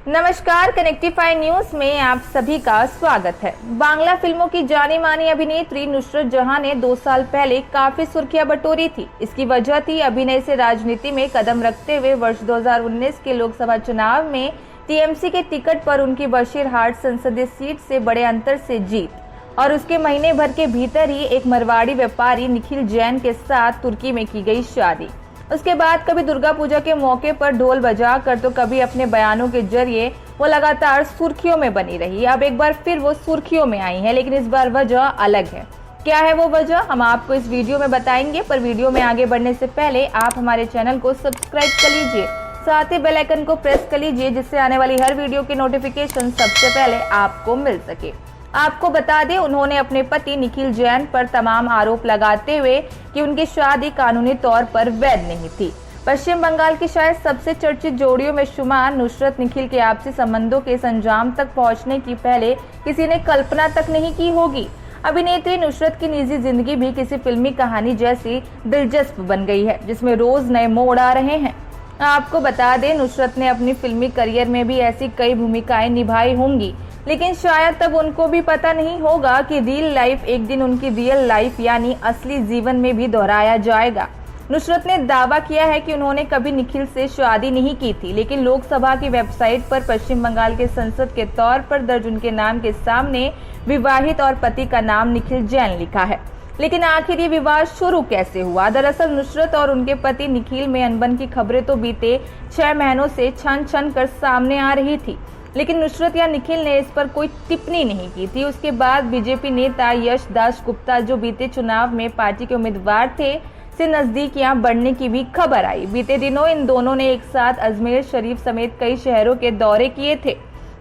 नमस्कार, कनेक्टिफाई न्यूज में आप सभी का स्वागत है। बांग्ला फिल्मों की जानी मानी अभिनेत्री नुसरत जहां ने 2 साल पहले काफी सुर्खियां बटोरी थी। इसकी वजह थी अभिनय से राजनीति में कदम रखते हुए वर्ष 2019 के लोकसभा चुनाव में टीएमसी के टिकट पर उनकी बशीरहाट संसदीय सीट से बड़े अंतर से जीत और उसके महीने भर के भीतर ही एक मारवाड़ी व्यापारी निखिल जैन के साथ तुर्की में की गई शादी। उसके बाद कभी दुर्गा पूजा के मौके पर ढोल बजाकर तो कभी अपने बयानों के जरिए वो लगातार सुर्खियों में बनी रही। अब एक बार फिर वो सुर्खियों में आई है, लेकिन इस बार वजह अलग है। क्या है वो वजह, हम आपको इस वीडियो में बताएंगे। पर वीडियो में आगे बढ़ने से पहले आप हमारे चैनल को सब्सक्राइब कर लीजिए, साथ ही बेल आइकन को प्रेस कर लीजिए, जिससे आने वाली हर वीडियो की नोटिफिकेशन सबसे पहले आपको मिल सके। आपको बता दें, उन्होंने अपने पति निखिल जैन पर तमाम आरोप लगाते हुए कि उनकी शादी कानूनी तौर पर वैध नहीं थी। पश्चिम बंगाल की शायद सबसे चर्चित जोड़ियों में शुमार नुसरत निखिल के आपसी संबंधों के संजाम तक पहुंचने की पहले किसी ने कल्पना तक नहीं की होगी। अभिनेत्री नुसरत की निजी जिंदगी भी किसी फिल्मी कहानी जैसी दिलचस्प बन गई है, जिसमें रोज नए मोड़ आ रहे हैं। आपको बता दें, नुसरत ने अपनी फिल्मी करियर में भी ऐसी कई भूमिकाएं निभाई होंगी, लेकिन शायद तब उनको भी पता नहीं होगा कि रियल लाइफ एक दिन उनकी रियल लाइफ यानी असली जीवन में भी दोहराया जाएगा। नुसरत ने दावा किया है कि उन्होंने कभी निखिल से शादी नहीं की थी, लेकिन लोकसभा की वेबसाइट पर पश्चिम बंगाल के संसद के तौर पर दर्ज उनके नाम के सामने विवाहित और पति का नाम निखिल जैन लिखा है। लेकिन आखिर ये विवाद शुरू कैसे हुआ? दरअसल नुसरत और उनके पति निखिल में अनबन की खबरें तो बीते 6 महीनों से छन छन कर सामने आ रही थी, लेकिन नुसरत या निखिल ने इस पर कोई टिप्पणी नहीं की थी। उसके बाद बीजेपी नेता यश दास गुप्ता, जो बीते चुनाव में पार्टी के उम्मीदवार थे, से नजदीकियां बढ़ने की भी खबर आई। बीते दिनों इन दोनों ने एक साथ अजमेर शरीफ समेत कई शहरों के दौरे किए थे।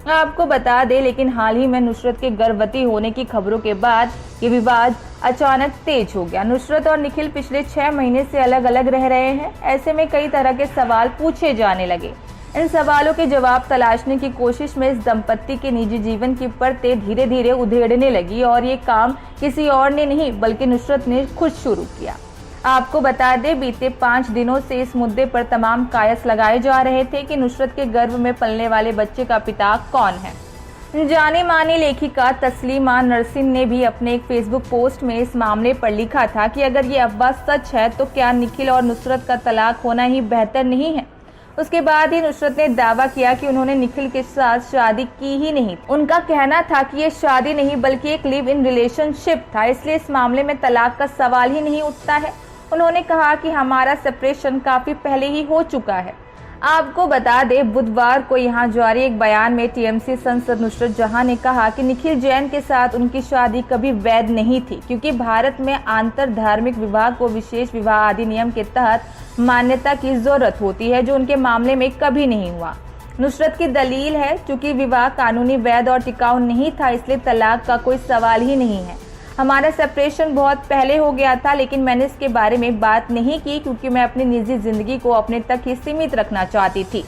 आपको बता दें, लेकिन हाल ही में नुसरत के गर्भवती होने की खबरों के बाद ये विवाद अचानक तेज हो गया। नुसरत और निखिल पिछले 6 महीने से अलग अलग रह रहे हैं। ऐसे में कई तरह के सवाल पूछे जाने लगे। इन सवालों के जवाब तलाशने की कोशिश में इस दंपत्ति के निजी जीवन की परतें धीरे धीरे उधेड़ने लगी, और ये काम किसी और ने नहीं बल्कि नुसरत ने खुद शुरू किया। आपको बता दें, बीते 5 दिनों से इस मुद्दे पर तमाम कयास लगाए जा रहे थे कि नुसरत के गर्भ में पलने वाले बच्चे का पिता कौन है। जाने माने लेखिका तस्लीमा नरसिन ने भी अपने एक फेसबुक पोस्ट में इस मामले पर लिखा था कि अगर ये अफवाह सच है तो क्या निखिल और नुसरत का तलाक होना ही बेहतर नहीं है। उसके बाद ही नुसरत ने दावा किया कि उन्होंने निखिल के साथ शादी की ही नहीं। उनका कहना था कि ये शादी नहीं बल्कि एक लिव इन रिलेशनशिप था, इसलिए इस मामले में तलाक का सवाल ही नहीं उठता है। उन्होंने कहा कि हमारा सेपरेशन काफी पहले ही हो चुका है। आपको बता दें, बुधवार को यहाँ जारी एक बयान में टीएमसी सांसद नुसरत जहां ने कहा कि निखिल जैन के साथ उनकी शादी कभी वैध नहीं थी, क्योंकि भारत में आंतर धार्मिक विवाह को विशेष विवाह अधिनियम के तहत मान्यता की जरूरत होती है, जो उनके मामले में कभी नहीं हुआ। नुसरत की दलील है, चूंकि विवाह कानूनी वैध और टिकाऊ नहीं था, इसलिए तलाक का कोई सवाल ही नहीं है। हमारा सेपरेशन बहुत पहले हो गया था, लेकिन मैंने इसके बारे में बात नहीं की क्योंकि मैं अपनी निजी जिंदगी को अपने तक ही सीमित रखना चाहती थी।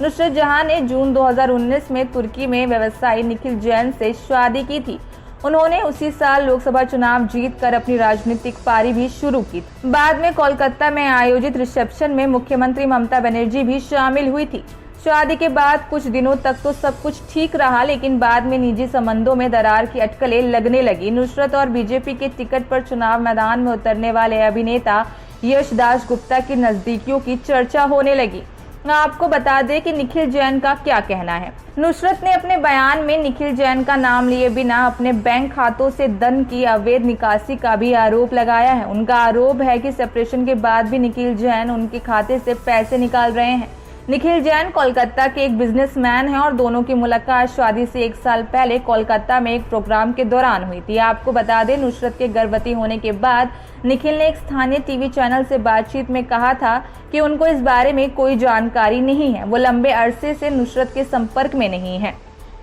नुसरत जहां ने जून 2019 में तुर्की में व्यवसायी निखिल जैन से शादी की थी। उन्होंने उसी साल लोकसभा चुनाव जीतकर अपनी राजनीतिक पारी भी शुरू की। बाद में कोलकाता में आयोजित रिसेप्शन में मुख्यमंत्री ममता बनर्जी भी शामिल हुई थी। शादी के बाद कुछ दिनों तक तो सब कुछ ठीक रहा, लेकिन बाद में निजी संबंधों में दरार की अटकलें लगने लगी। नुसरत और बीजेपी के टिकट पर चुनाव मैदान में उतरने वाले अभिनेता यश दास गुप्ता की नजदीकियों की चर्चा होने लगी। आपको बता दें कि निखिल जैन का क्या कहना है। नुसरत ने अपने बयान में निखिल जैन का नाम लिए बिना अपने बैंक खातों से धन की अवैध निकासी का भी आरोप लगाया है। उनका आरोप है कि सेपरेशन के बाद भी निखिल जैन उनके खाते से पैसे निकाल रहे हैं। निखिल जैन कोलकाता के एक बिजनेसमैन हैं और दोनों की मुलाकात शादी से 1 साल पहले कोलकाता में एक प्रोग्राम के दौरान हुई थी। आपको बता दें, नुसरत के गर्भवती होने के बाद निखिल ने एक स्थानीय टीवी चैनल से बातचीत में कहा था कि उनको इस बारे में कोई जानकारी नहीं है। वो लंबे अरसे से नुसरत के संपर्क में नहीं है।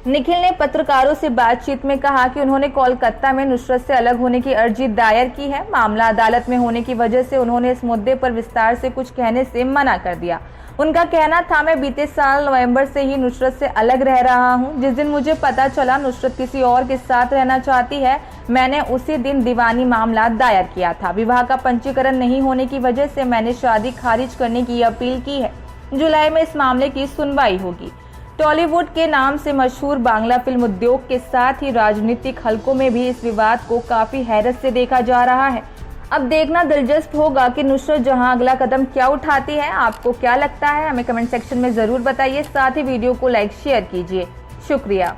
निखिल ने पत्रकारों से बातचीत में कहा कि उन्होंने कोलकाता में नुसरत से अलग होने की अर्जी दायर की है। मामला अदालत में होने की वजह से उन्होंने इस मुद्दे पर विस्तार से कुछ कहने से मना कर दिया। उनका कहना था, मैं बीते साल नवंबर से ही नुसरत से अलग रह रहा हूं। जिस दिन मुझे पता चला नुसरत किसी और के साथ रहना चाहती है, मैंने उसी दिन दीवानी मामला दायर किया था। विवाह का पंजीकरण नहीं होने की वजह से मैंने शादी खारिज करने की अपील की है। जुलाई में इस मामले की सुनवाई होगी। टॉलीवुड के नाम से मशहूर बांग्ला फिल्म उद्योग के साथ ही राजनीतिक हलकों में भी इस विवाद को काफी हैरत से देखा जा रहा है। अब देखना दिलचस्प होगा कि नुसरत जहां अगला कदम क्या उठाती है। आपको क्या लगता है, हमें कमेंट सेक्शन में जरूर बताइए। साथ ही वीडियो को लाइक शेयर कीजिए। शुक्रिया।